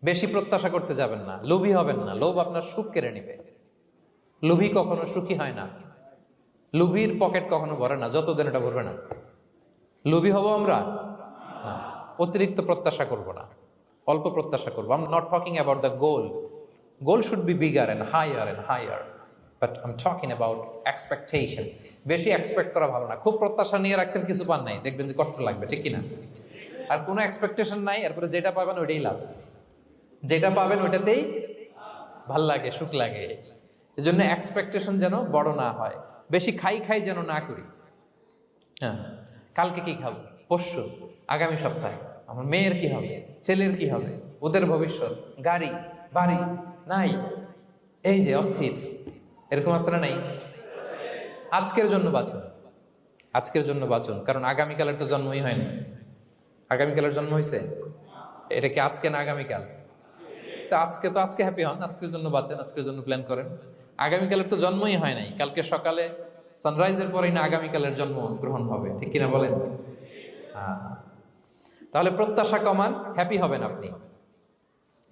বেশি প্রত্যাশা করতে যাবেন না, লোভী হবেন না। লোভ আপনার সুখ কেড়ে নিবে। লোভী কখনো সুখী হয় না। লোভীর পকেট কখনো ভরে না, যতদিন এটা ভরবে না। লোভী হব আমরা না। অতিরিক্ত প্রত্যাশা করব না, অল্প প্রত্যাশা করবো। I am not talking about the goal. Goal should be bigger and higher, but I am talking about expectation. বেশি এক্সপেক্ট করা ভালো না। খুব প্রত্যাশা নিয়ে রাখছেন, কিছু পান নাই, দেখবেন যে কষ্ট লাগবে, ঠিক কিনা? আর কোনো এক্সপেকটেশন নাই, এরপরে যেটা পাবেন ওইটাই লাভ। যেটা পাবেন ওইটাতেই ভাল লাগে, সুখ লাগে। এই জন্য এক্সপেকটেশন যেন বড় না হয়। বেশি খাই যেন না করি। হ্যাঁ, কালকে কি খাবো, পরশু, আগামী সপ্তাহে আমার মেয়ের কি হবে, ছেলের কি হবে, ওদের ভবিষ্যৎ, গাড়ি বাড়ি নাই, এই যে অস্থির। এরকম আসলে নাই। আজকের জন্য বাঁচুন, আজকের জন্য বাঁচুন, কারণ আগামীকালের তো জন্মই হয়নি। আগামীকালের জন্ম হয়েছে, এটা কি আজকে না আগামীকাল? আজকে হ্যাপি হন, আজকের জন্য বাঁচেন, আজকের জন্য প্ল্যান করেন। আগামীকালের তো জন্মই হয় নাই। কালকে সকালে সানরাইজের পরেই না আগামীকালের জন্ম গ্রহণ হবে, ঠিক কিনা বলেন? তাহলে প্রত্যাশা কমান, হ্যাপি হবেন আপনি।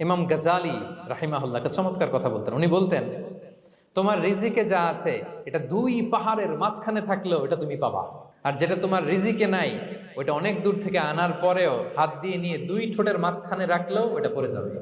ইমাম গাজালি রাহিমাহুল্লাহ একটা চমৎকার কথা বলতেন। উনি বলতেন, তোমার রিজিকে যা আছে এটা 2 পাহাড়ের মাঝখানে থাকলেও এটা তুমি পাবা। আর যেটা তোমার রিজিকে নাই, ওইটা অনেক দূর থেকে আনার পরেও হাত দিয়ে নিয়ে 2 ঠোঁটের মাঝখানে রাখলেও ওটা পড়ে যাবে।